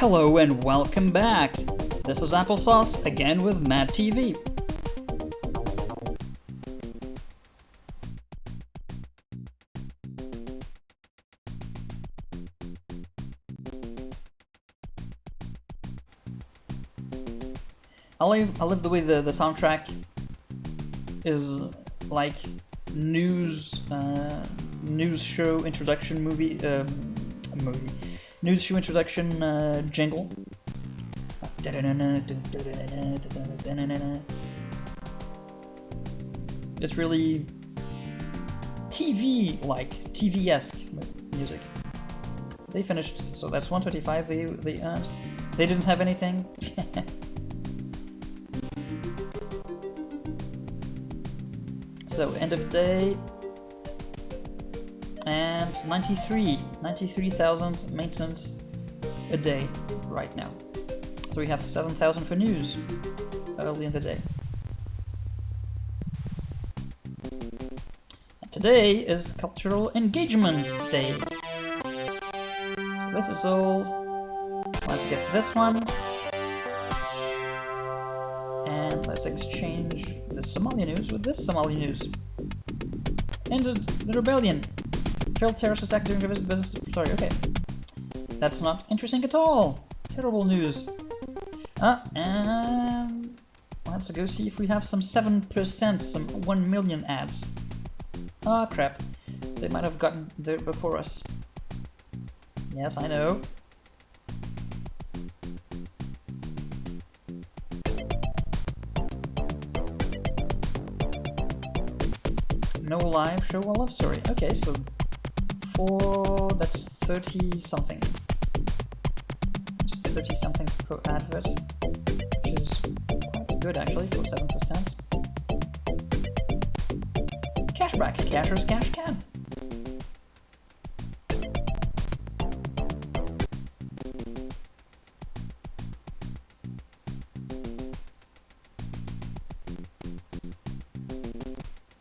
Hello and welcome back! This is AppleSauce, again with Mad TV. I love the way the soundtrack is like news show introduction news show introduction jingle. It's really TV-like, TV-esque music. They finished, so that's 125 they earned. They didn't have anything. So end of day, and 93,000 maintenance a day right now. So we have 7,000 for news early in the day. And today is Cultural Engagement Day. So this is old. So let's get this one. And let's exchange the Somali news with this Somali news. Ended the rebellion. Failed terrorist attack during the business. Sorry, okay. That's not interesting at all. Terrible news. And let's go see if we have some 7%, some 1 million ads. Ah, crap. They might have gotten there before us. Yes, I know. No live show or love story. Okay, so that's 30 something. It's 30 something per advert, which is quite good actually for 7%. Cashback, cashers cash can.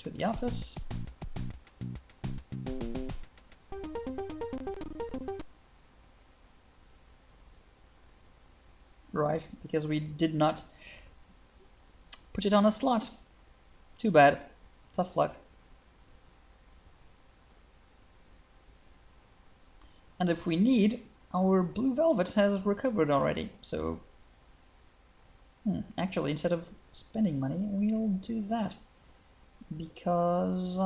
To the office. Right, because we did not put it on a slot. Too bad. Tough luck. And if we need, our blue velvet has recovered already, so actually instead of spending money, we'll do that. Because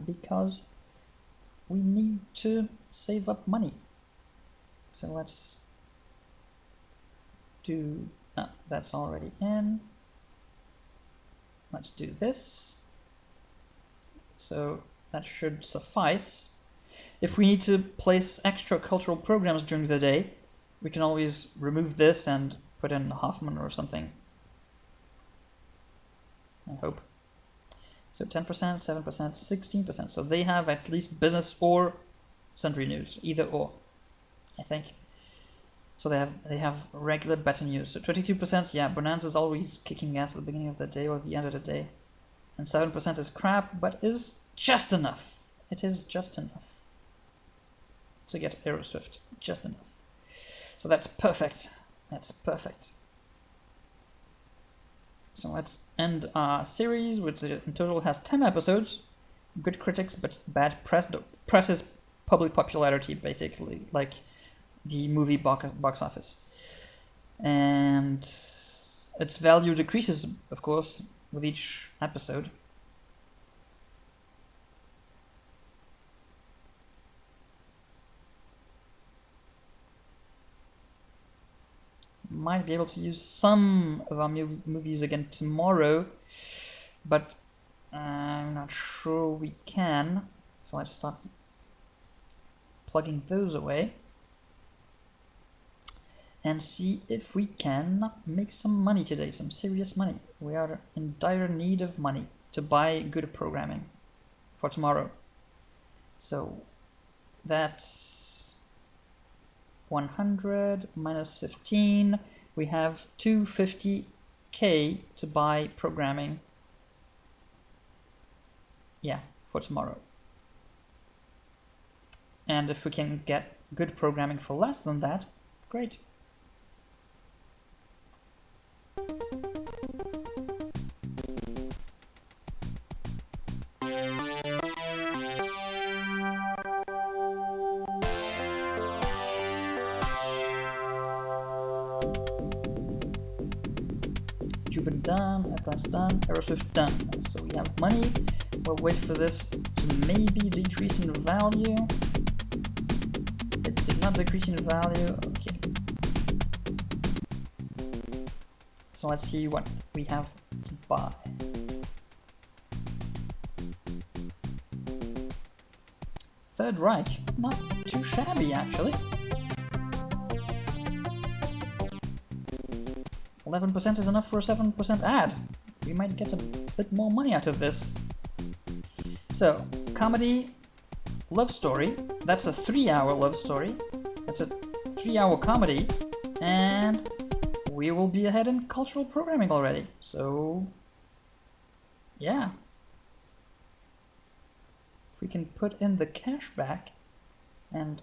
because we need to save up money. So let's do, that's already in. Let's do this. So that should suffice. If we need to place extra cultural programs during the day, we can always remove this and put in Hoffman or something. I hope. So 10%, 7%, 16%. So they have at least business or sundry news, either or, I think. So they have regular better news. So 22%, yeah, Bonanza is always kicking ass at the beginning of the day or the end of the day. And 7% is crap, but is just enough. It is just enough to get Aeroswift. Just enough. So that's perfect. That's perfect. So let's end our series, which in total has 10 episodes. Good critics, but bad press. Press is public popularity, basically, like the movie box office. And its value decreases, of course, with each episode. Might be able to use some of our movies again tomorrow, but I'm not sure we can. So let's start plugging those away and see if we can make some money today, some serious money. We are in dire need of money to buy good programming for tomorrow. So that's 100 minus 15. We have 250k to buy programming. Yeah, for tomorrow. And if we can get good programming for less than that, great. Jupiter done, S-Class done, Aeroswift done. So we have money. We'll wait for this to maybe decrease in value. It did not decrease in value. Okay. So let's see what we have to buy. Third Reich, not too shabby actually. 11% is enough for a 7% ad. We might get a bit more money out of this. So, comedy, love story. That's a 3-hour love story. That's a 3-hour comedy. And we will be ahead in cultural programming already. So, yeah. If we can put in the cash back and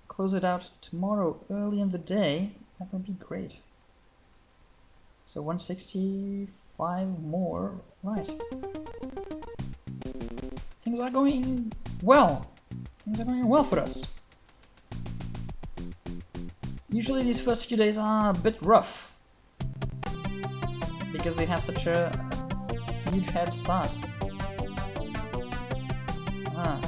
close it out tomorrow early in the day, that would be great. So 165 more, right. Things are going well. Things are going well for us. Usually these first few days are a bit rough because they have such a huge head start.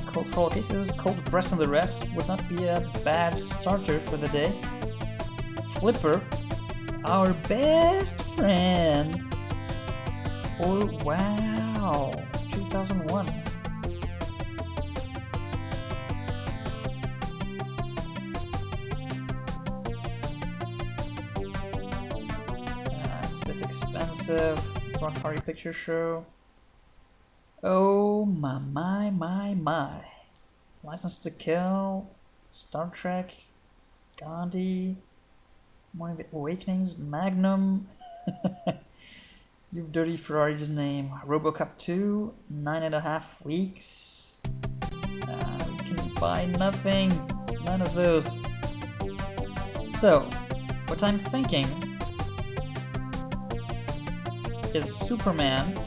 Cold for all cases, cold press and the rest would not be a bad starter for the day. Flipper, our best friend. Oh wow, 2001. It's a bit expensive. Rock Party Picture Show. Oh my. License to Kill, Star Trek, Gandhi, Morning Awakenings, Magnum, You've Dirty Ferrari's Name, Robocop 2, 9.5 weeks. We can buy nothing, none of those. So, what I'm thinking is Superman.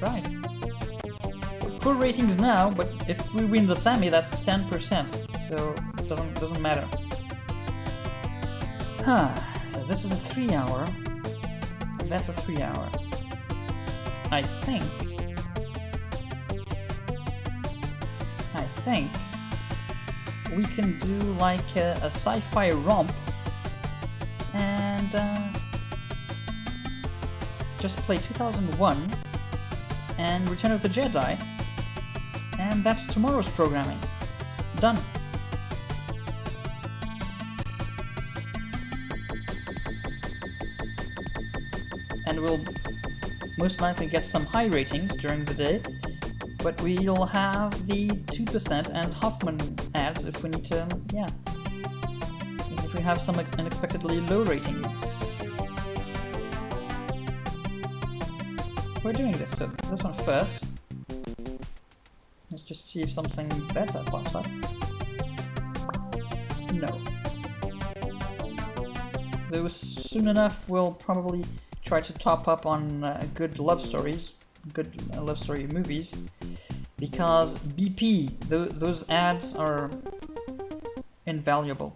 Right. So poor ratings now, but if we win the semi, that's 10%. So it doesn't matter. So this is a 3-hour, and that's a 3-hour. I think we can do like a sci-fi romp and just play 2001 and Return of the Jedi, and that's tomorrow's programming. Done. And we'll most likely get some high ratings during the day, but we'll have the 2% and Hoffman ads if we need to, yeah. If we have some unexpectedly low ratings. We're doing this, so this one first. Let's just see if something better pops up. No. Though soon enough we'll probably try to top up on good love stories, good love story movies, because BP, those ads are invaluable,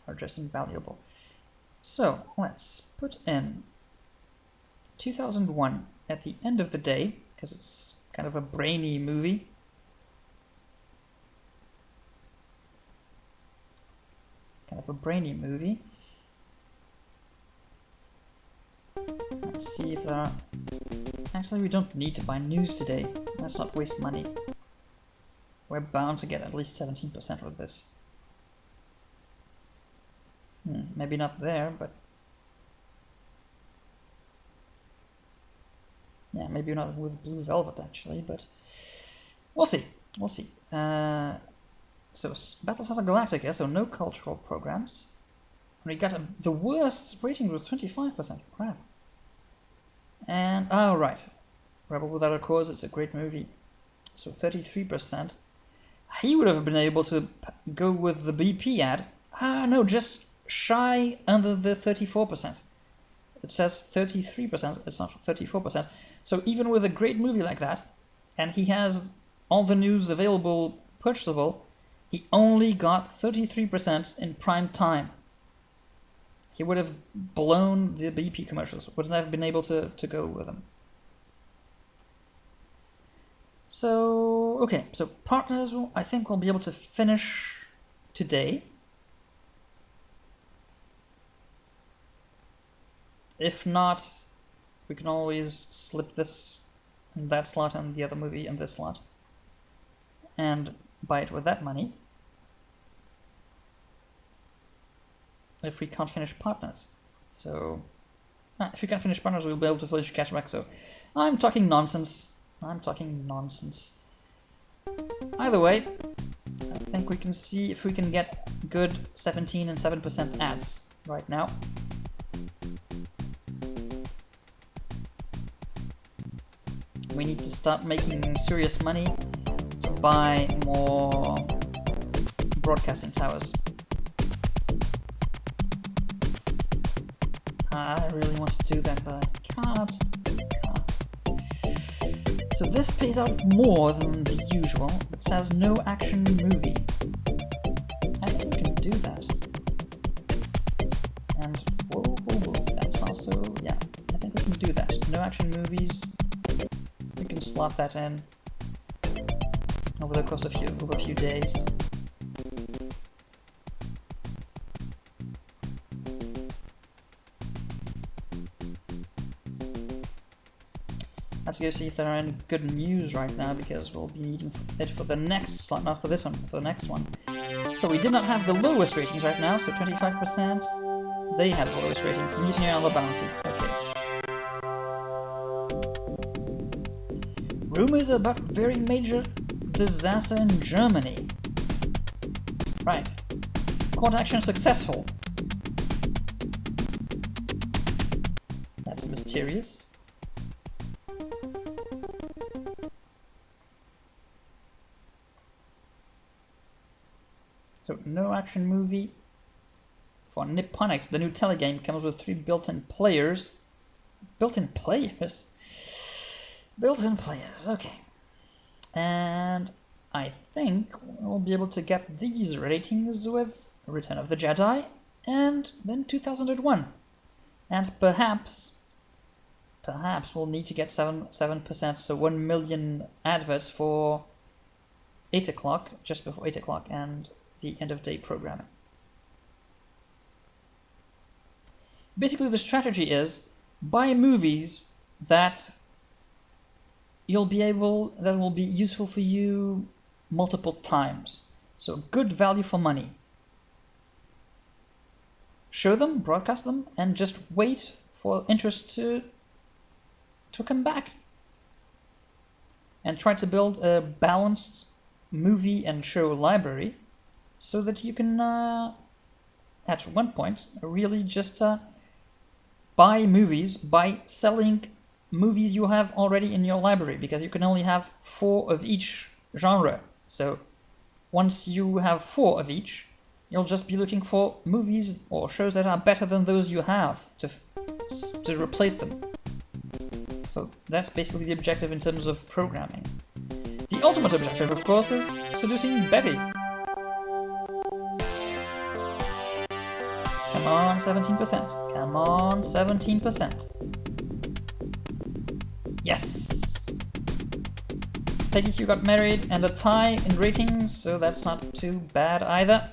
are just invaluable. So let's put in 2001 at the end of the day, because it's kind of a brainy movie. Let's see if there are... Actually, we don't need to buy news today. Let's not waste money. We're bound to get at least 17% with this. Maybe not there, but... yeah, maybe not with Blue Velvet actually, but we'll see. We'll see. So Battlestar Galactica, so no cultural programs. We got the worst rating was 25%. Crap. And oh right, Rebel Without a Cause. It's a great movie. So 33%. He would have been able to go with the BP ad. Ah no, just shy under the 34%. It says 33%. It's not 34%. So even with a great movie like that, and he has all the news available, purchasable, he only got 33% in prime time. He would have blown the BP commercials, wouldn't have been able to go with them. So, okay, so Partners, I think we'll be able to finish today. If not, we can always slip this in that slot and the other movie in this slot and buy it with that money. If we can't finish Partners. So, if we can't finish Partners, we'll be able to finish Cashback. So, I'm talking nonsense. Either way, I think we can see if we can get good 17 and 7% ads right now. We need to start making serious money to buy more broadcasting towers. I really want to do that, but I can't. So this pays out more than the usual, but says no action movie. I think we can do that. And whoa, that's also, yeah, I think we can do that. No action movies. We can slot that in over the course of a few days. Let's go see if there are any good news right now, because we'll be needing it for the next slot, not for this one, for the next one. So we did not have the lowest ratings right now, so 25%. They have the lowest ratings. Mutiny on the Bounty. Okay. Rumors about very major disaster in Germany. Right. Court action successful. That's mysterious. So, no action movie for Nipponics. The new telegame comes with 3 built-in players. Built-in players? Built-in players, okay. And I think we'll be able to get these ratings with Return of the Jedi and then 2001. And perhaps we'll need to get 7%, so 1 million adverts for 8 o'clock, just before 8 o'clock, and the end of day programming. Basically, the strategy is buy movies that will be useful for you multiple times. So good value for money. Show them, broadcast them, and just wait for interest to come back. And try to build a balanced movie and show library, so that you can, at one point, really just buy movies by selling movies you have already in your library, because you can only have 4 of each genre. So once you have 4 of each, you'll just be looking for movies or shows that are better than those you have to replace them. So that's basically the objective in terms of programming. The ultimate objective, of course, is seducing Betty. Come on, 17%. Come on, 17%. Yes! Peggy Sue got married and a tie in ratings, so that's not too bad either.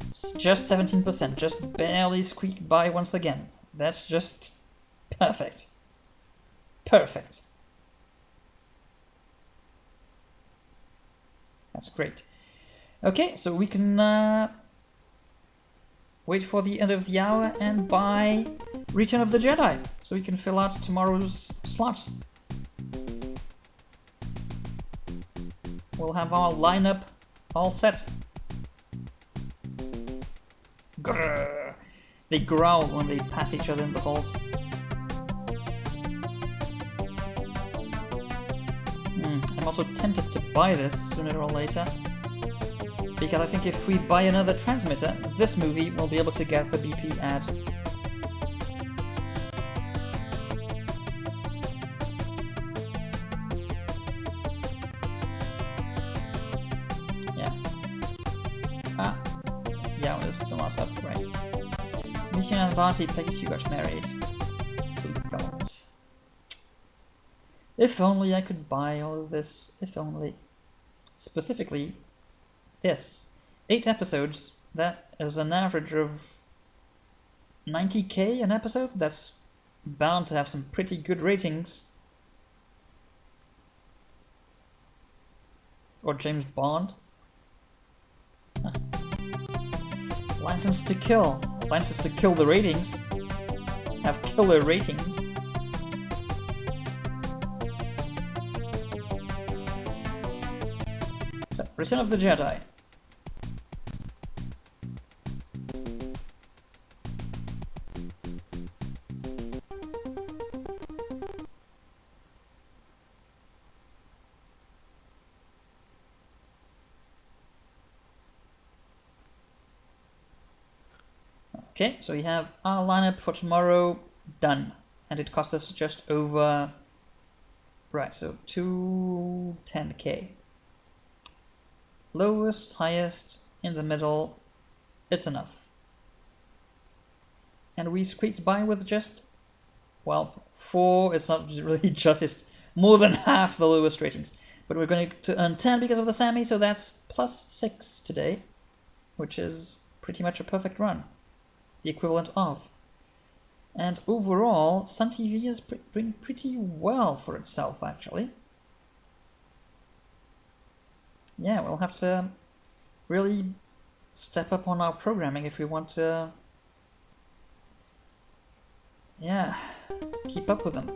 It's just 17%, just barely squeaked by once again. That's just perfect. Perfect. That's great. Okay, so we can wait for the end of the hour and buy Return of the Jedi, so we can fill out tomorrow's slots. we'll have our lineup all set. Grrr. They growl when they pat each other in the halls. I'm also tempted to buy this sooner or later, because I think if we buy another transmitter, this movie will be able to get the BP ad. Yeah, we're still not up, right. So Mission and Barty, Peggy Sue got married. Two films. If only I could buy all of this, if only. Specifically, this. 8 episodes, that is an average of 90k an episode. That's bound to have some pretty good ratings. Or James Bond. Huh. License to Kill. License to Kill the ratings. Have killer ratings. So, Return of the Jedi. Okay, so we have our lineup for tomorrow done, and it cost us just over, right, so 210k. Lowest, highest, in the middle, it's enough. And we squeaked by with just, well, 4, it's not really just, it's more than half the lowest ratings. But we're going to earn 10 because of the Sammy, so that's +6 today, which is pretty much a perfect run. The equivalent of. And overall, Sun TV is doing pretty well for itself, actually. Yeah, we'll have to really step up on our programming if we want to, yeah, keep up with them.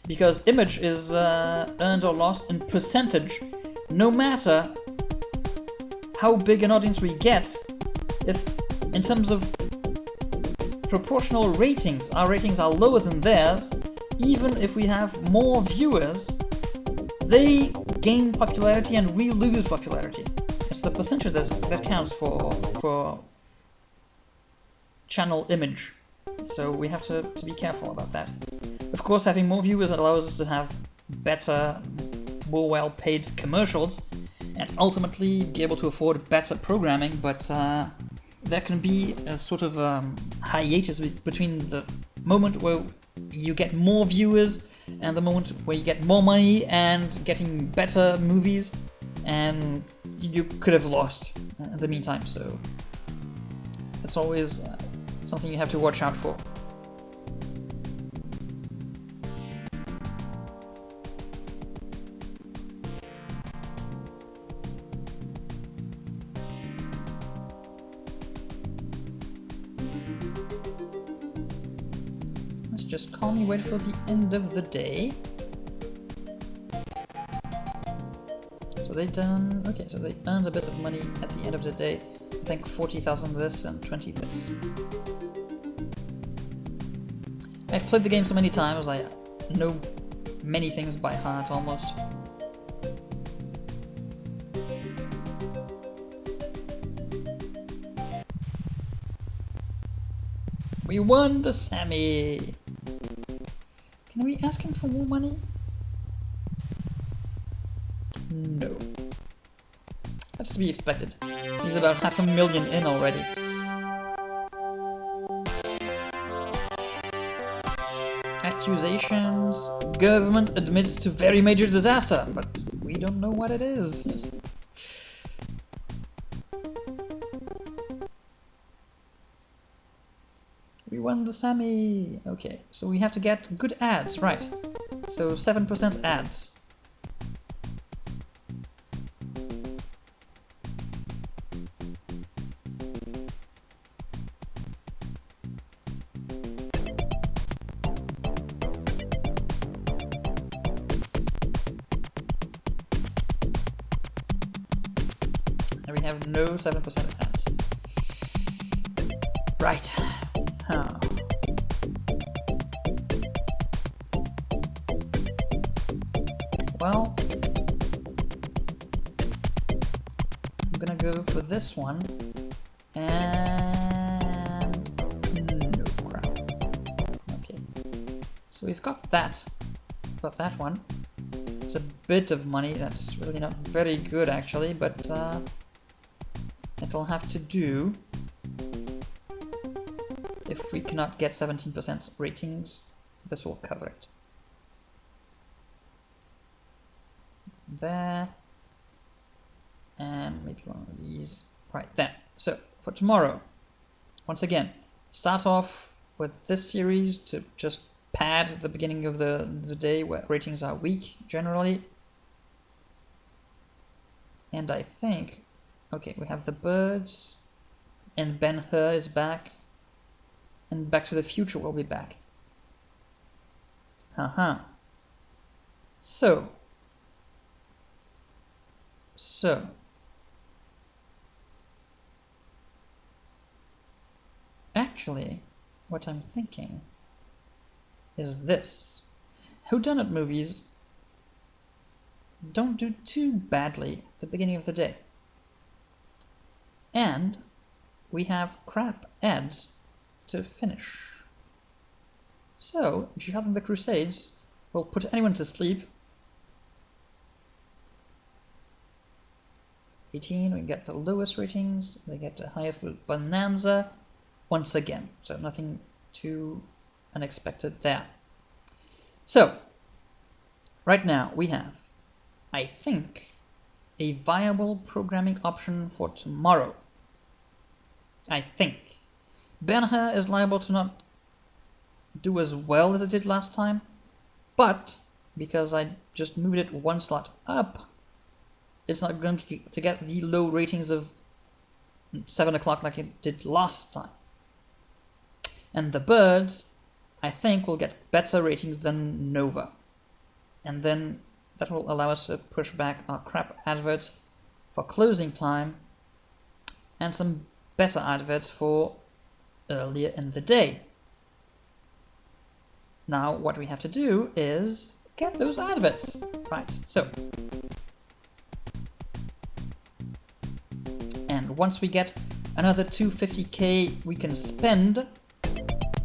Because Image is earned or lost in percentage, no matter how big an audience we get. If, in terms of proportional ratings, our ratings are lower than theirs, even if we have more viewers, they gain popularity and we lose popularity. It's the percentage that counts for channel Image. So we have to be careful about that. Of course, having more viewers allows us to have better, more well-paid commercials, and ultimately be able to afford better programming, but there can be a sort of hiatus between the moment where you get more viewers and the moment where you get more money and getting better movies, and you could have lost in the meantime, so that's always something you have to watch out for. Just calmly wait for the end of the day. So they done, okay, so they earned a bit of money at the end of the day. I think 40,000 this and 20 this. I've played the game so many times, I know many things by heart almost. We won the Sammy! Can we ask him for more money? No. That's to be expected. He's about 500,000 in already. Accusations. Government admits to very major disaster, but we don't know what it is. We won the Sammy! Okay, so we have to get good ads, right. So 7% ads. have no 7% ads. Right. Huh. Well, I'm gonna go for this one, and no crap. Okay, so we've got that one. It's a bit of money. That's really not very good actually, but it'll have to do. If we cannot get 17% ratings, this will cover it. There, and maybe one of these right there. So for tomorrow, once again, start off with this series to just pad the beginning of the day where ratings are weak generally. And I think, okay, we have the birds, and Ben-Hur is back, and Back to the Future will be back. So actually, what I'm thinking is this. Whodunit movies don't do too badly at the beginning of the day. And we have crap ads to finish. So, Jihad and the Crusades will put anyone to sleep. 18, we get the lowest ratings, they get the highest with Bonanza once again, so nothing too unexpected there. So, right now we have, I think, a viable programming option for tomorrow. I think. Ben-Hur is liable to not do as well as it did last time, but because I just moved it one slot up, it's not going to get the low ratings of 7 o'clock like it did last time. And the birds, I think, will get better ratings than Nova. And then that will allow us to push back our crap adverts for closing time and some better adverts for earlier in the day. Now what we have to do is get those adverts. Right, so. And once we get another 250k we can spend,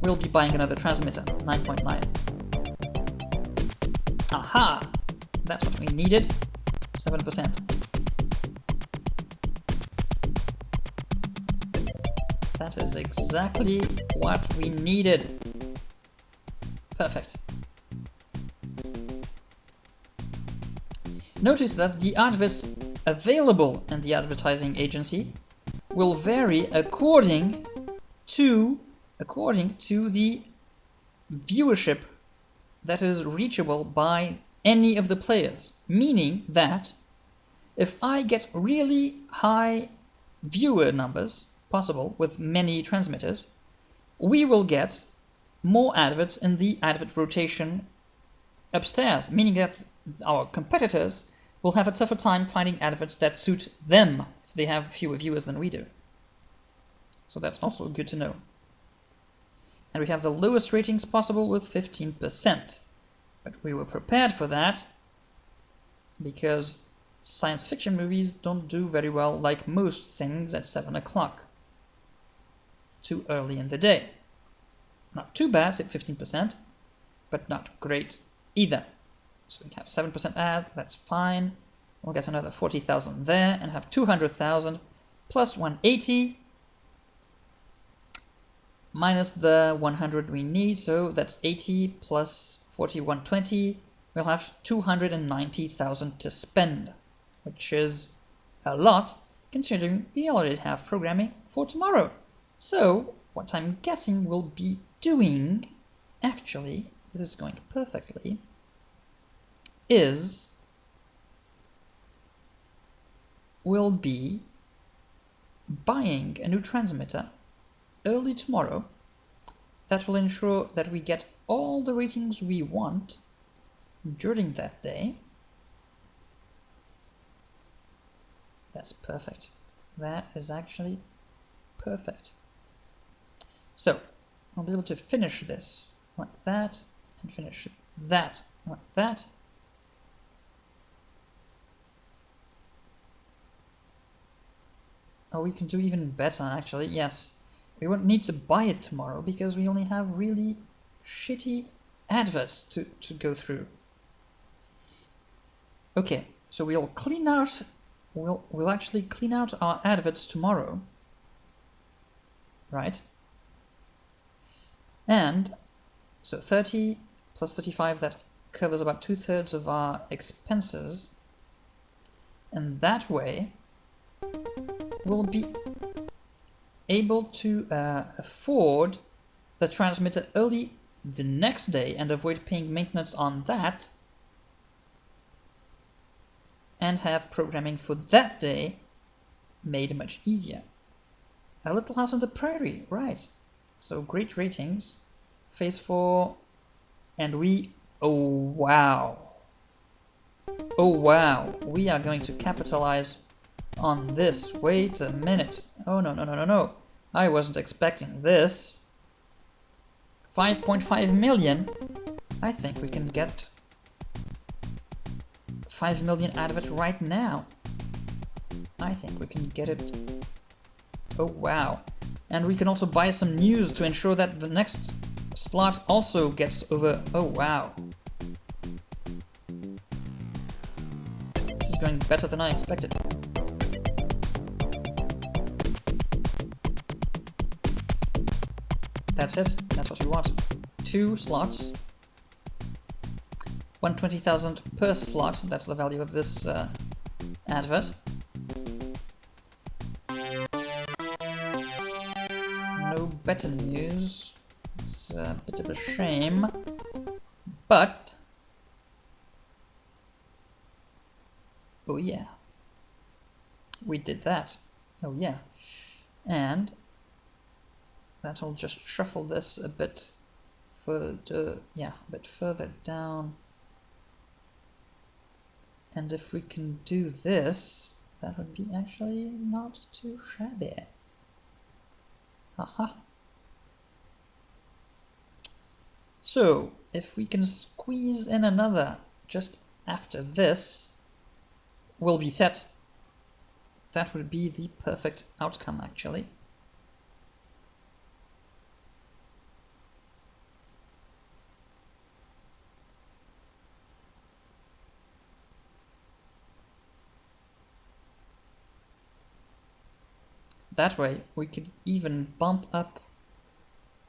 we'll be buying another transmitter, 9.9. Aha! That's what we needed, 7%. That is exactly what we needed. Perfect. Notice that the adverts available in the advertising agency will vary according to the viewership that is reachable by any of the players. Meaning that if I get really high viewer numbers possible with many transmitters, we will get more adverts in the advert rotation upstairs, meaning that our competitors will have a tougher time finding adverts that suit them if they have fewer viewers than we do. So that's also good to know. And we have the lowest ratings possible with 15%. But we were prepared for that because science fiction movies don't do very well, like most things, at 7 o'clock. Too early in the day. Not too bad at 15%, but not great either. So we have 7% ad, that's fine. We'll get another 40,000 there and have 200,000 plus 180 minus the 100 we need, so that's 80 plus 40, 120. We'll have 290,000 to spend, which is a lot considering we already have programming for tomorrow. So what I'm guessing we'll be doing, actually, this is going perfectly, is we'll be buying a new transmitter early tomorrow that will ensure that we get all the ratings we want during that day. That's perfect. That is actually perfect. So I'll be able to finish this like that and finish that like that. Oh, we can do even better actually, yes. We won't need to buy it tomorrow because we only have really shitty adverts to go through. Okay, so we'll actually clean out our adverts tomorrow, right? And so 30 plus 35, that covers about 2/3 of our expenses, and that way we'll be able to afford the transmitter early the next day and avoid paying maintenance on that, and have programming for that day made much easier. A Little House on the Prairie, right. So great ratings, phase 4, and we, oh wow, we are going to capitalize on this. Wait a minute. Oh no, I wasn't expecting this. 5.5 million. I think we can get 5 million out of it right now. I think we can get it. Oh wow. And we can also buy some news to ensure that the next slot also gets over. Oh wow. This is going better than I expected. That's it. That's what we want. 2 slots. 120,000 per slot. That's the value of this advert. No better news. It's a bit of a shame. But oh yeah. We did that. Oh yeah. And that'll just shuffle this a bit further, yeah, a bit further down. And if we can do this, that would be actually not too shabby. Haha. So, if we can squeeze in another just after this, we'll be set. That would be the perfect outcome, actually. That way, we could even bump up.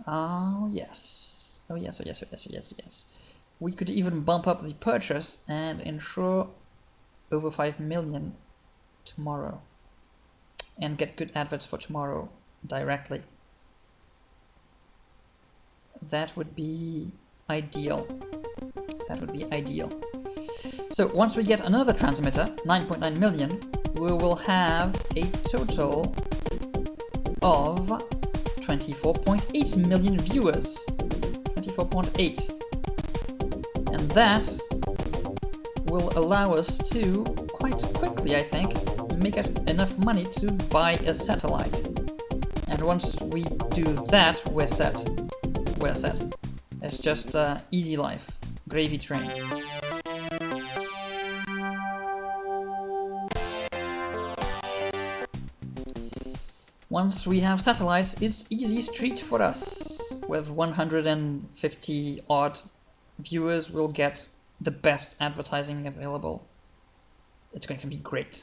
Oh yes. Oh yes, oh yes, oh yes, oh yes, yes. We could even bump up the purchase and ensure over 5 million tomorrow. And get good adverts for tomorrow directly. That would be ideal. That would be ideal. So once we get another transmitter, 9.9 million, we will have a total of 24.8 million viewers. 24.8. And that will allow us to, quite quickly I think, make enough money to buy a satellite. And once we do that, we're set. We're set. It's just easy life. Gravy train. Once we have satellites, it's easy street for us. With 150 odd viewers, we'll get the best advertising available. It's going to be great.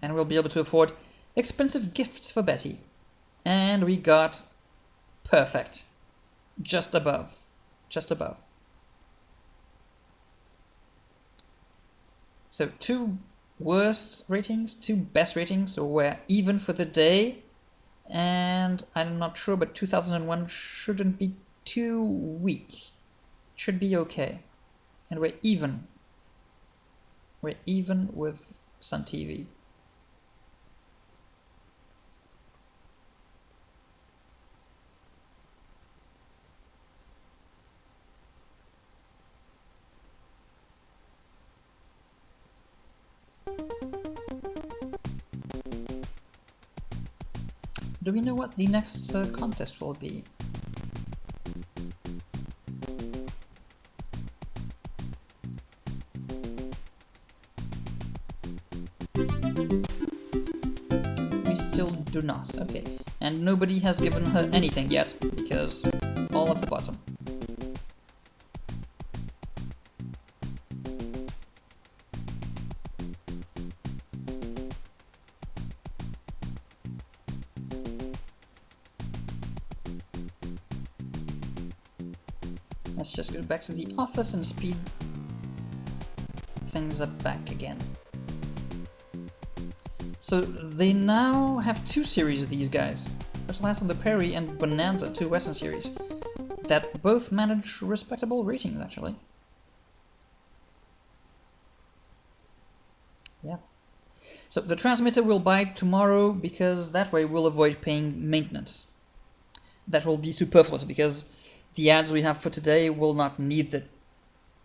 And we'll be able to afford expensive gifts for Betty. And we got perfect. Just above. Just above. So 2 worst ratings, 2 best ratings, so we're even for the day. And I'm not sure, but 2001 shouldn't be too weak. It should be okay. And we're even. We're even with Sun TV. Do we know what the next contest will be? We still do not. Okay. And nobody has given her anything yet, because all at the bottom. Let's just go back to the office and speed things up back again. So they now have two series of these guys. First Class on the Prairie and Bonanza, two Western series, that both manage respectable ratings actually. Yeah. So the transmitter will buy tomorrow because that way we'll avoid paying maintenance. That will be superfluous because the ads we have for today will not need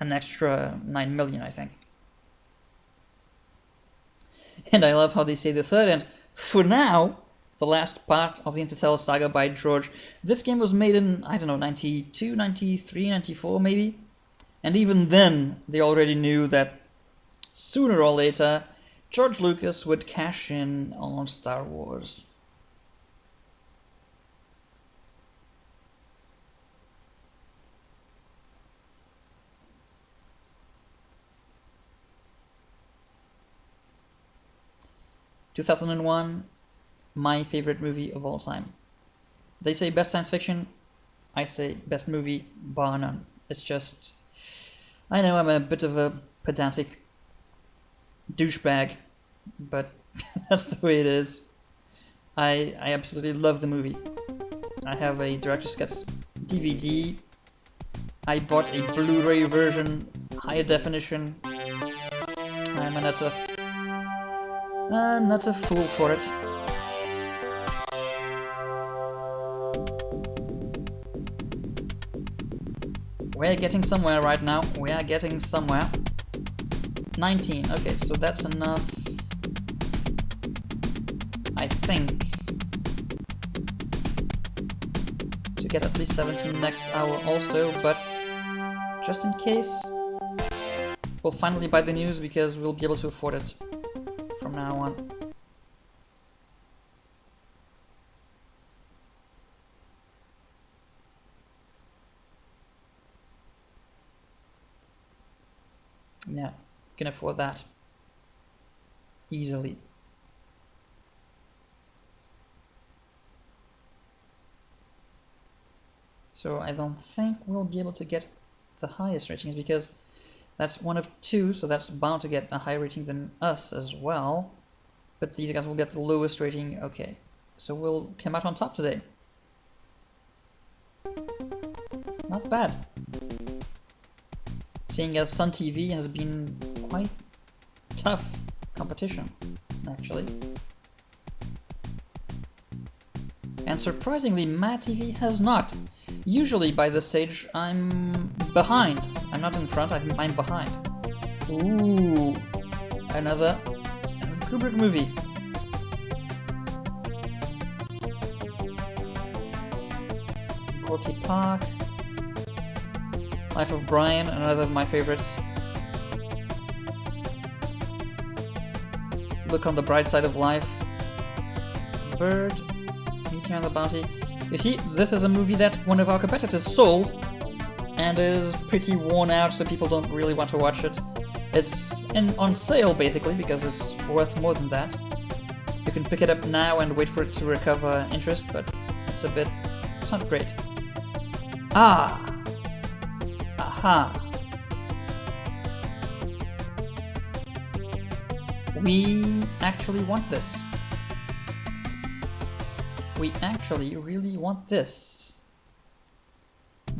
an extra 9 million, I think. And I love how they say the third and, for now, the last part of the Interstellar Saga by George. This game was made in, I don't know, 92, 93, 94 maybe? And even then, they already knew that sooner or later, George Lucas would cash in on Star Wars. "2001, my favorite movie of all time." They say best science fiction, I say best movie, bar none. It's just, I know I'm a bit of a pedantic douchebag, but that's the way it is. I absolutely love the movie. I have a director's cut DVD. I bought a Blu-ray version, higher definition. I'm a nutter fool for it. We're getting somewhere right now. We are getting somewhere. 19. Okay, so that's enough, I think, to get at least 17 next hour also, but just in case, we'll finally buy the news because we'll be able to afford it from now on. Yeah, can afford that easily. So I don't think we'll be able to get the highest ratings because that's one of two, so that's bound to get a higher rating than us as well. But these guys will get the lowest rating. Okay, so we'll come out on top today. Not bad. Seeing as Sun TV has been quite tough competition, actually. And surprisingly, Mad TV has not. Usually by this stage I'm behind. I'm not in front, I'm behind. Ooh, another Stanley Kubrick movie. Gorky Park. Life of Brian, another of my favorites. Look on the Bright Side of Life. Bird. Meeting on the Bounty. You see, this is a movie that one of our competitors sold and is pretty worn out, so people don't really want to watch it. It's on sale basically because it's worth more than that. You can pick it up now and wait for it to recover interest, but it's not great. Ah! Aha! We actually want this. We actually really want this.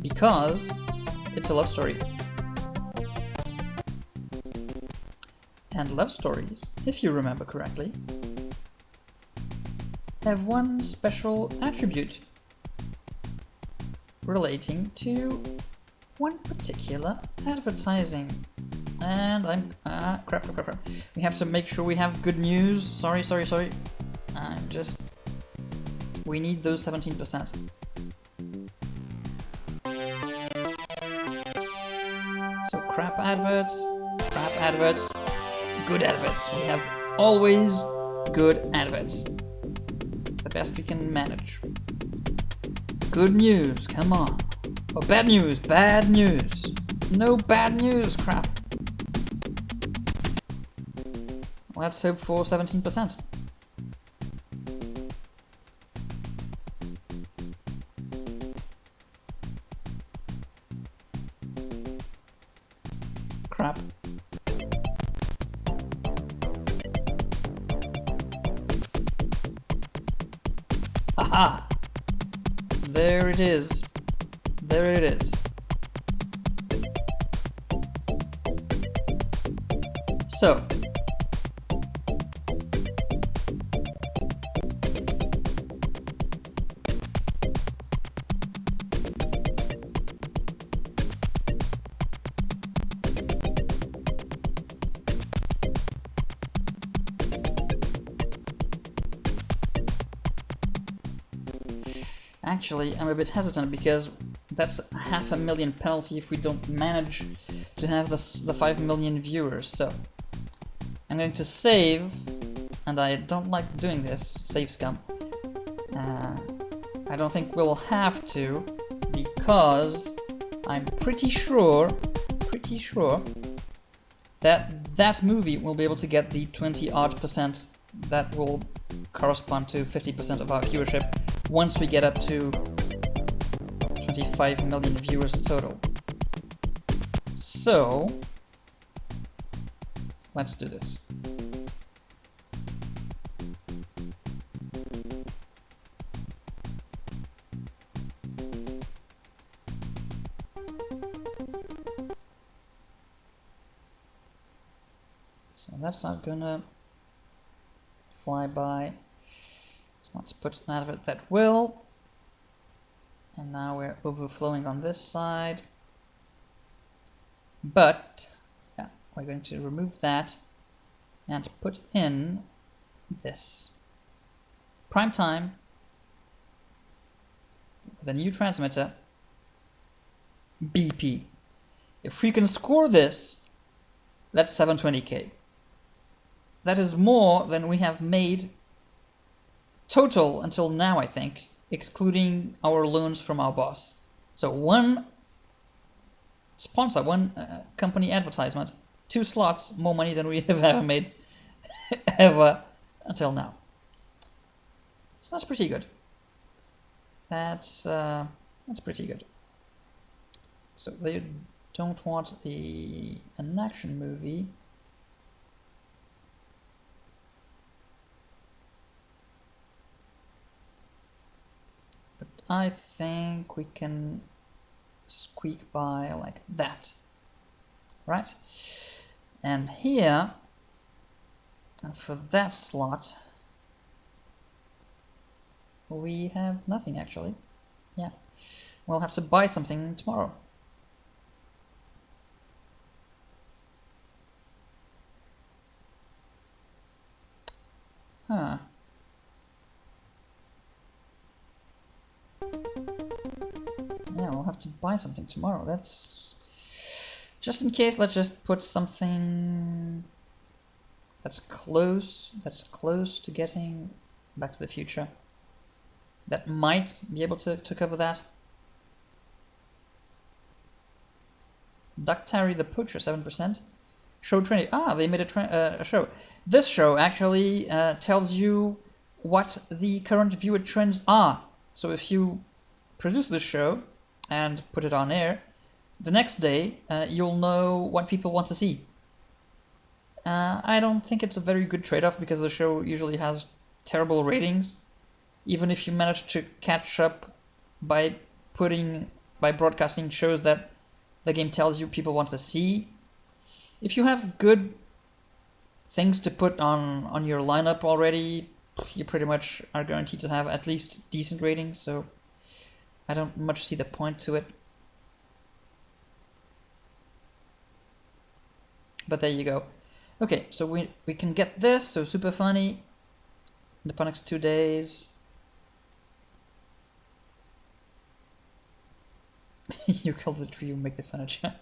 Because it's a love story. And love stories, if you remember correctly, have one special attribute relating to one particular advertising. And crap. We have to make sure we have good news. Sorry. I'm just We need those 17%. So crap adverts, good adverts. We have always good adverts. The best we can manage. Good news, come on. Oh, bad news, bad news. No bad news, crap. Let's hope for 17%. Crap. Haha! There it is. There it is. So, actually, I'm a bit hesitant because that's 500,000 penalty if we don't manage to have the 5 million viewers. So I'm going to save, and I don't like doing this, save scum. I don't think we'll have to, because I'm pretty sure that that movie will be able to get the 20-odd% that will correspond to 50% of our viewership once we get up to 25 million viewers total. So, let's do this. So that's not gonna fly by. So let's put an advert that will. And now we're overflowing on this side. But yeah, we're going to remove that and put in this. Prime time with a new transmitter, BP. If we can score this, that's 720k. That is more than we have made total until now, I think, excluding our loans from our boss. So one sponsor, one company advertisement, 2 slots, more money than we have ever made ever until now. So that's pretty good. That's pretty good. So they don't want an action movie. But I think we can squeak by like that, right? And here, and for that slot, we have nothing actually. Yeah, we'll have to buy something tomorrow. Huh. Yeah, we'll have to buy something tomorrow. That's just in case. Let's just put something that's close to getting Back to the Future. That might be able to cover that. Duck Terry the Poacher, 7%. Show Trinity. Ah, they made a show. This show actually tells you what the current viewer trends are. So if you produce this show and put it on air, the next day you'll know what people want to see. I don't think it's a very good trade-off because the show usually has terrible ratings. Even if you manage to catch up by broadcasting shows that the game tells you people want to see, if you have good things to put on your lineup already, you pretty much are guaranteed to have at least decent ratings, so I don't much see the point to it. But there you go. Okay, so we can get this, so super funny. In the next 2 days. You kill the tree, you make the furniture.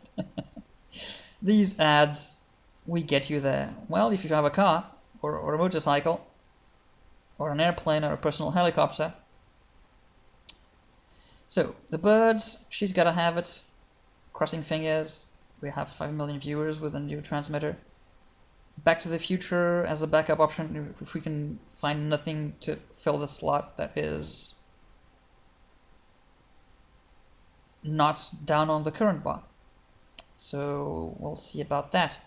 These ads, we get you there. Well, if you have a car, or a motorcycle, or an airplane, or a personal helicopter. So, the birds, she's gotta have it. Crossing fingers, we have 5 million viewers with a new transmitter. Back to the Future as a backup option if we can find nothing to fill the slot that is not down on the current bar. So we'll see about that.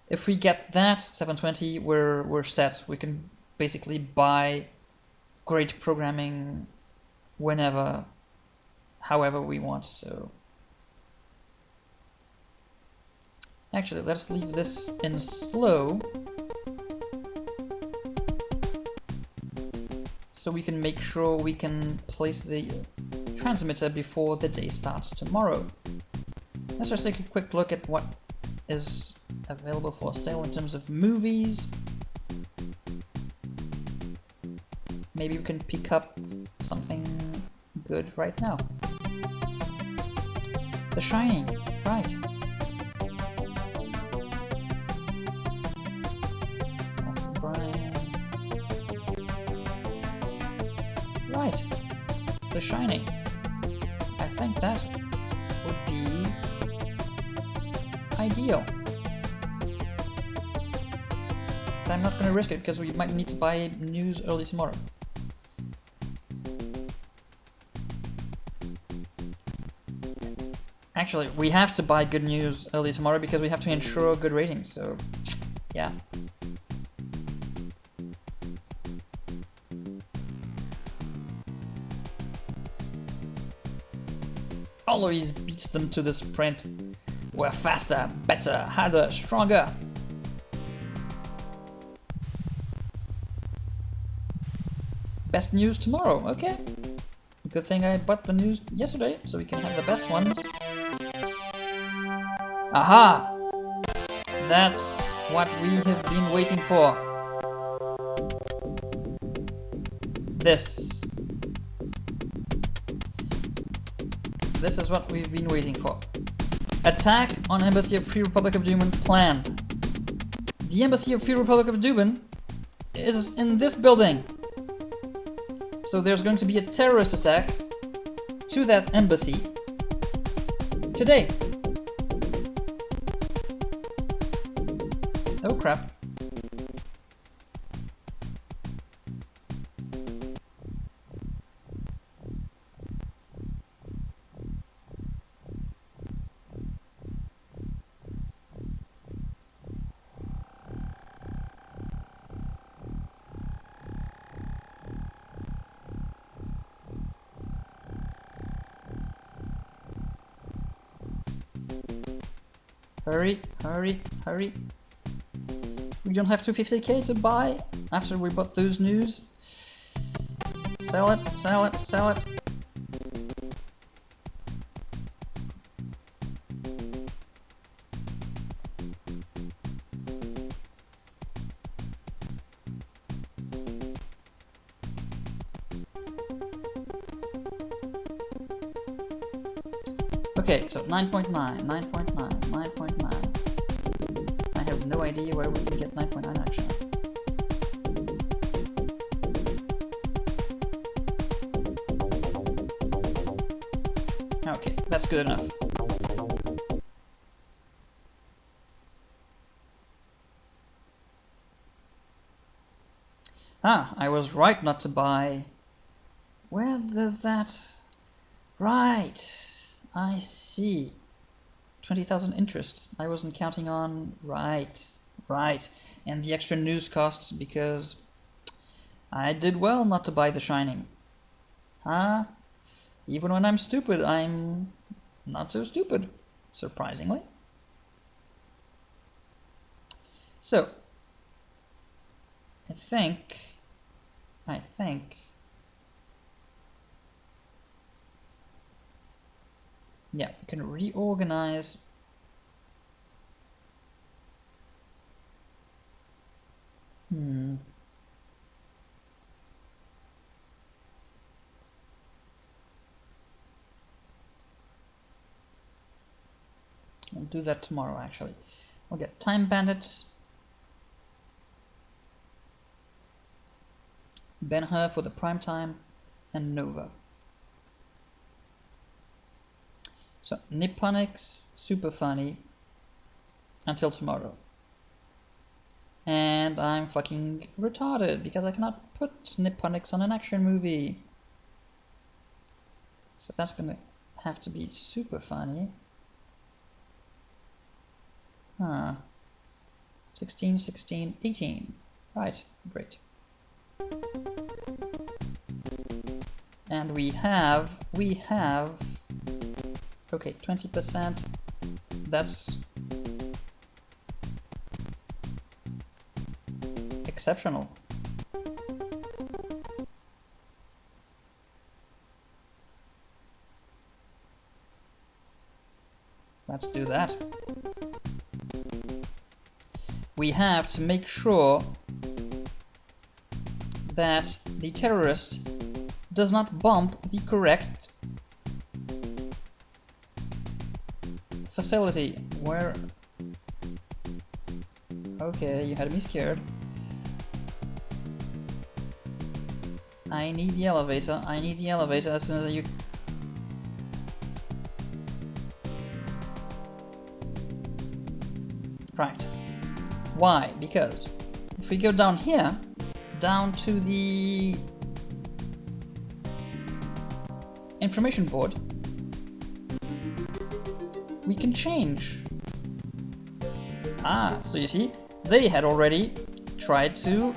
If we get that 720, we're set. We can basically buy great programming whenever, however we want. So actually, let's leave this in slow so we can make sure we can place the transmitter before the day starts tomorrow. Let's just take a quick look at what is available for sale in terms of movies. Maybe we can pick up something good right now. The Shining, right. Right, The Shining. I think that would be ideal. But I'm not going to risk it because we might need to buy news early tomorrow. Actually, we have to buy good news early tomorrow because we have to ensure good ratings, so yeah. Always beats them to the sprint. We're faster, better, harder, stronger. Best news tomorrow, okay. Good thing I bought the news yesterday, so we can have the best ones. Aha! That's what we have been waiting for. This is what we've been waiting for. Attack on Embassy of Free Republic of Dubin planned. The Embassy of Free Republic of Dubin is in this building. So there's going to be a terrorist attack to that embassy today. Oh crap. Hurry, hurry, hurry. We don't have 250k to buy after we bought those news. Sell it, sell it, sell it. Okay, so 9.9, 9.9, 9.9. I have no idea where we can get 9.9 actually. Okay, that's good enough. Ah, I was right not to buy. Where did that... Right. I see. 20,000 interest. I wasn't counting on... Right. Right. And the extra news costs because I did well not to buy The Shining. Huh? Even when I'm stupid, I'm not so stupid. Surprisingly. So, I think... Yeah, we can reorganize. We'll do that tomorrow, actually. We'll get Time Bandits, Ben-Hur for the prime time, and Nova. So, Nipponics, super funny, until tomorrow. And I'm fucking retarded, because I cannot put Nipponics on an action movie. So that's gonna have to be super funny. Huh. 16, 16, 18. Right, great. And we have, okay, 20%, that's exceptional. Let's do that. We have to make sure that the terrorist does not bomb the correct facility. Where? Okay, you had me scared. I need the elevator. I need the elevator as soon as you... Right. Why? Because if we go down here, down to the information board, we can change. Ah, so you see, they had already tried to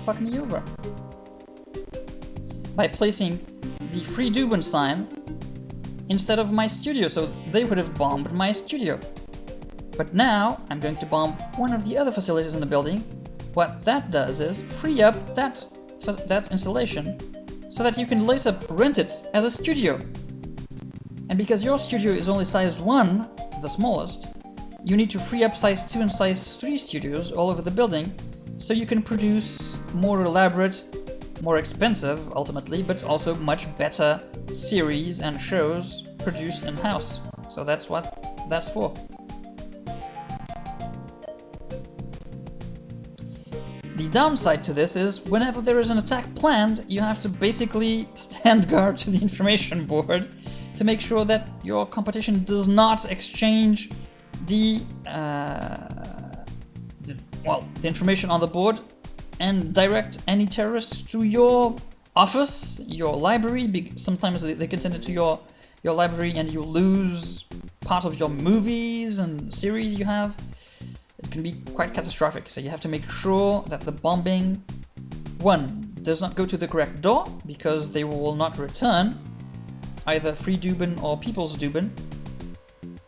fuck me over by placing the Free Dubin sign instead of my studio, so they would have bombed my studio. But now I'm going to bomb one of the other facilities in the building. What that does is free up that installation so that you can later rent it as a studio. And because your studio is only size 1, the smallest, you need to free up size 2 and size 3 studios all over the building so you can produce more elaborate, more expensive ultimately, but also much better series and shows produced in-house. So that's what that's for. The downside to this is whenever there is an attack planned, you have to basically stand guard to the information board to make sure that your competition does not exchange the information on the board and direct any terrorists to your office, your library. Sometimes they can send it to your library and you lose part of your movies and series you have. It can be quite catastrophic, so you have to make sure that the bombing, one, does not go to the correct door, because they will not return either Free Dubin or People's Dubin,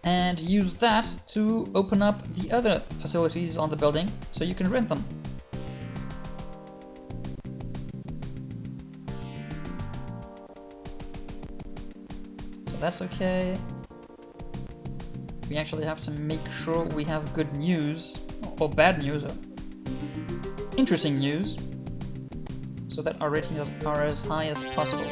and use that to open up the other facilities on the building so you can rent them. So that's okay. We actually have to make sure we have good news, or bad news, or interesting news, so that our ratings are as high as possible.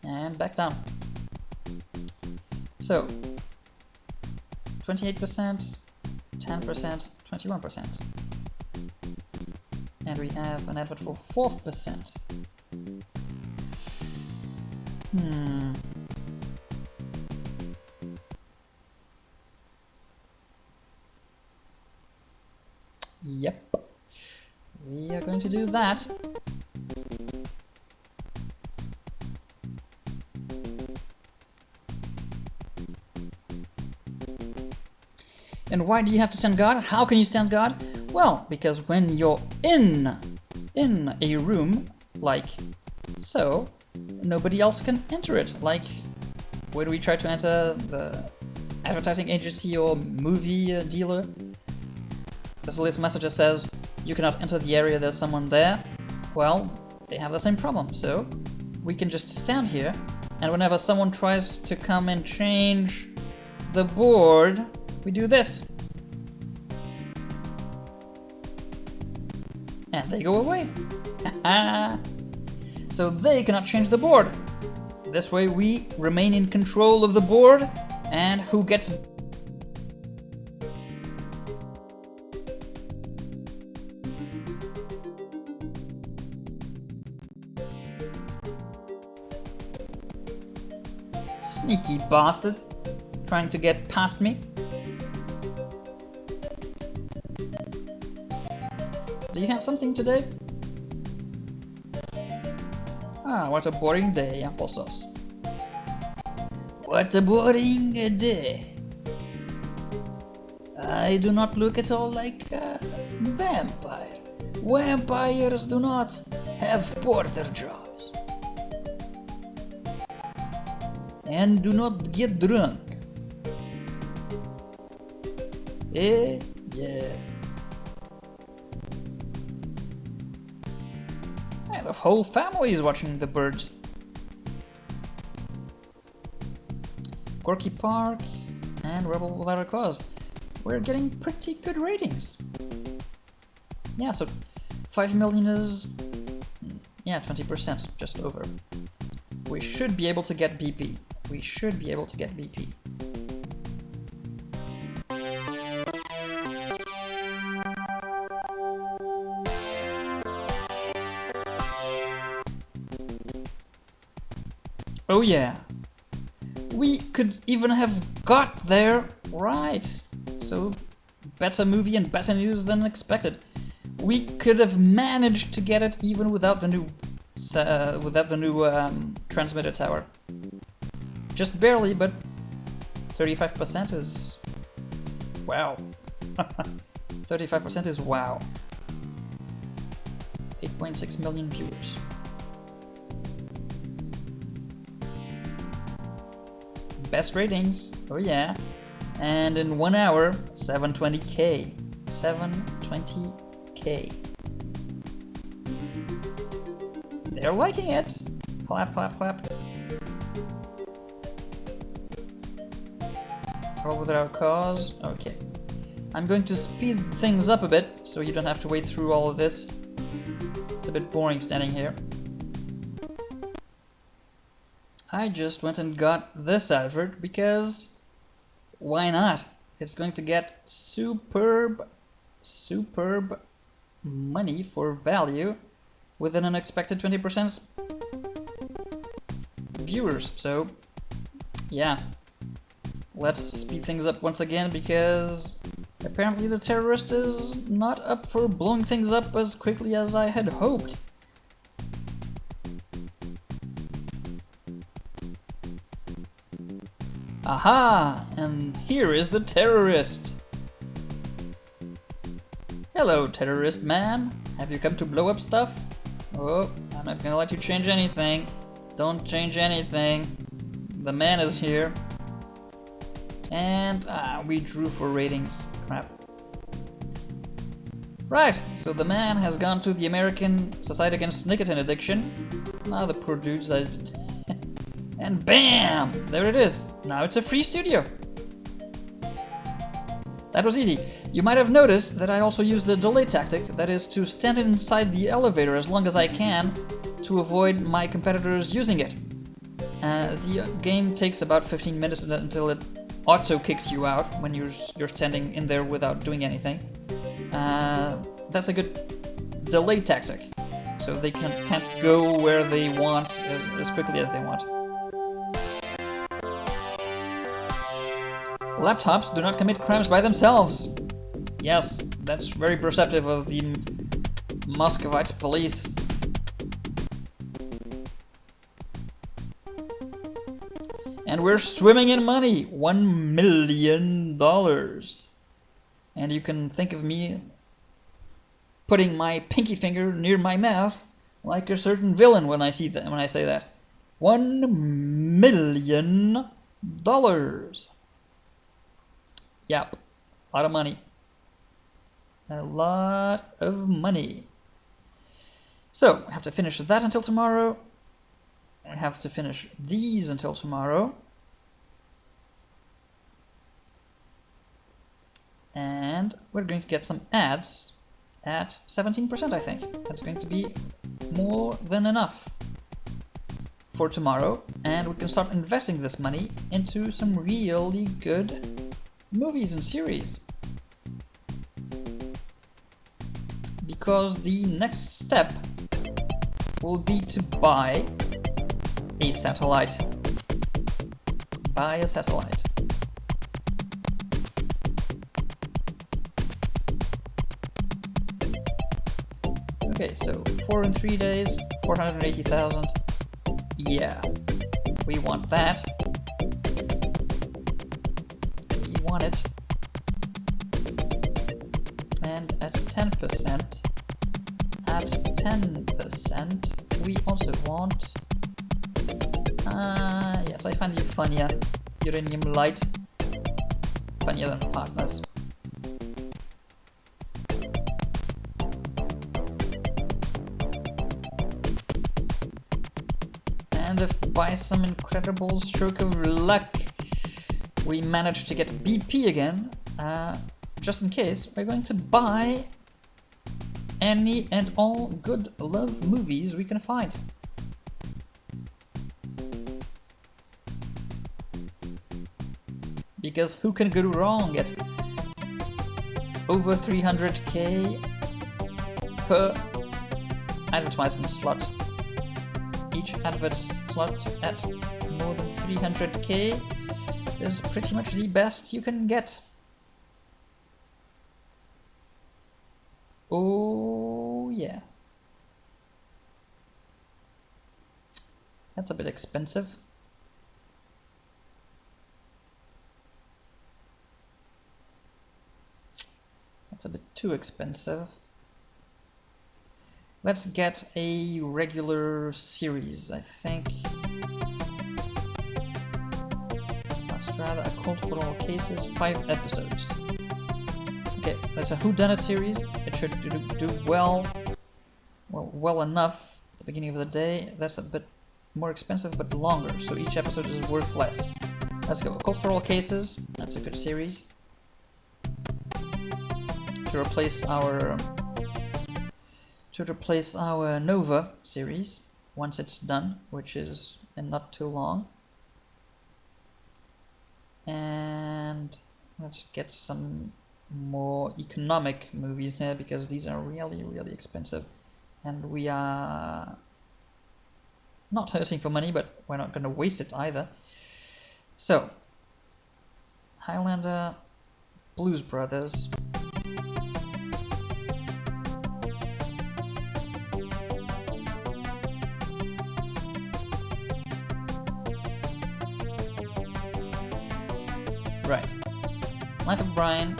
And back down. So, 28%, 10%, 21%. And we have an advert for 4%. Yep. We are going to do that. And why do you have to stand guard? How can you stand guard? Well, because when you're in a room, like so, nobody else can enter it. Like, where do we try to enter? The advertising agency or movie dealer? This little message that says, you cannot enter the area, there's someone there. Well, they have the same problem, so we can just stand here And whenever someone tries to come and change the board, we do this. And they go away. So they cannot change the board. This way we remain in control of the board, and who gets sneaky bastard, trying to get past me. Do you have something today? Ah, what a boring day, AppleSauce. What a boring day. I do not look at all like a vampire. Vampires do not have porter jobs. And do not get drunk. Eh? Yeah. Yeah, the whole family is watching the birds. Gorky Park and Rebel Without a Cause. We're getting pretty good ratings. Yeah, so 5 million is, yeah, 20%, just over. We should be able to get BP. We should be able to get BP. Oh yeah. We could even have got there right. So better movie and better news than expected. We could have managed to get it even without the new transmitter tower. Just barely, but 35% is wow. 35% is wow. 8.6 million viewers. Best ratings, oh yeah. And in 1 hour, 720k. 720k. They're liking it. Clap, clap, clap. All without cause. Okay. I'm going to speed things up a bit, so you don't have to wait through all of this. It's a bit boring standing here. I just went and got this advert because why not? It's going to get superb money for value with an unexpected 20% viewers. So yeah, let's speed things up once again because apparently the Terrorist is not up for blowing things up as quickly as I had hoped. Aha! And here is the Terrorist! Hello, Terrorist man. Have you come to blow up stuff? Oh, I'm not gonna let you change anything. Don't change anything. The man is here. And we drew for ratings. Crap. Right, so the man has gone to the American Society Against Nicotine Addiction. Now the poor dudes that... And bam! There it is. Now it's a free studio. That was easy. You might have noticed that I also used the delay tactic, that is to stand inside the elevator as long as I can to avoid my competitors using it. The game takes about 15 minutes until it auto kicks you out when you're standing in there without doing anything. That's a good delay tactic, so they can't go where they want as quickly as they want. Laptops do not commit crimes by themselves. Yes, that's very perceptive of the Muscovite police. And we're swimming in money, $1 million. And you can think of me putting my pinky finger near my mouth like a certain villain when I say that. $1 million. Yep, a lot of money. A lot of money. So, I have to finish that until tomorrow. we have to finish these until tomorrow. And we're going to get some ads at 17%, I think. That's going to be more than enough for tomorrow, and we can start investing this money into some really good movies and series. Because the next step will be to buy a satellite. Buy a satellite. Okay, so 4 in 3 days, 480,000. Yeah, we want that. We want it. And at 10%, we also want... yes, I find you funnier. Uranium Light. Funnier than Partners. And if by some incredible stroke of luck we manage to get BP again, just in case, we're going to buy any and all good love movies we can find. Because who can go wrong at over 300k per advertisement slot? Each advert slot at more than 300k is pretty much the best you can get. Oh yeah. That's a bit expensive. That's a bit too expensive. Let's get a regular series, I think. Let's try a Cult for All Cases, 5 episodes. Okay, that's a whodunit series. It should do well enough at the beginning of the day. That's a bit more expensive but longer, so each episode is worth less. Let's go. Cult for All Cases. That's a good series. To replace our Nova series once it's done, which is in not too long. And let's get some more economic movies here, because these are really, really expensive, and we are not hurting for money, but we're not going to waste it either. So, Highlander, Blues Brothers. Right. Life of Brian.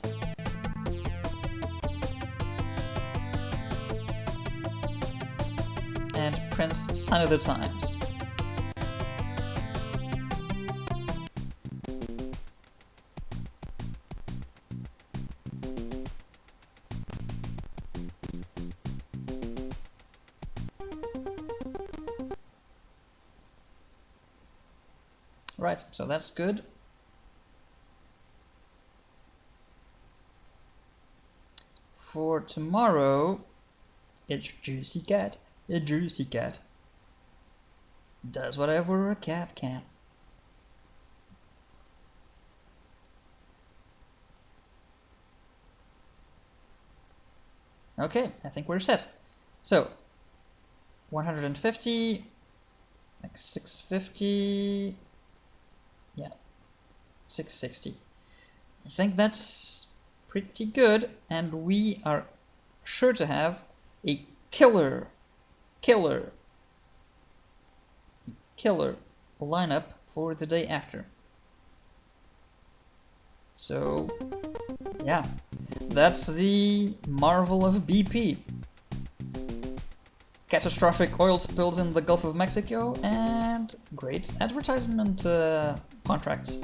And Prince, Sign of the Times. Right, so that's good. For tomorrow, it's Juicy Cat. A Juicy Cat does whatever a cat can. Okay, I think we're set. So, 150, like 650, yeah, 660. I think that's pretty good, and we are sure to have a killer lineup for the day after. So yeah, that's the marvel of BP. Catastrophic oil spills in the Gulf of Mexico and great advertisement contracts.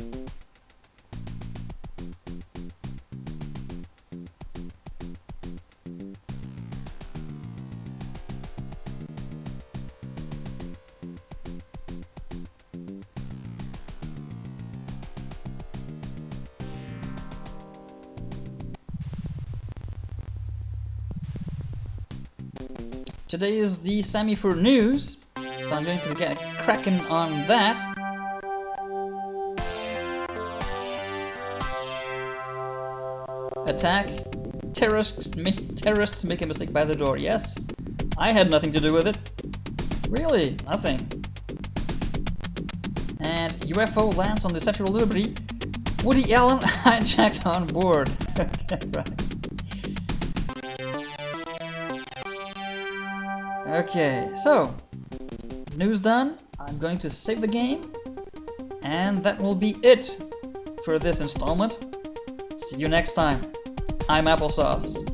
today is the semi for news, so I'm going to get cracking on that. Attack. Terrorists make a mistake by the door. Yes, I had nothing to do with it. Really, nothing. And UFO lands on the Statue of Liberty. Woody Allen hijacked on board. Okay, right. Okay, so news done. I'm going to save the game, and that will be it for this installment. See you next time. I'm AppleSauce.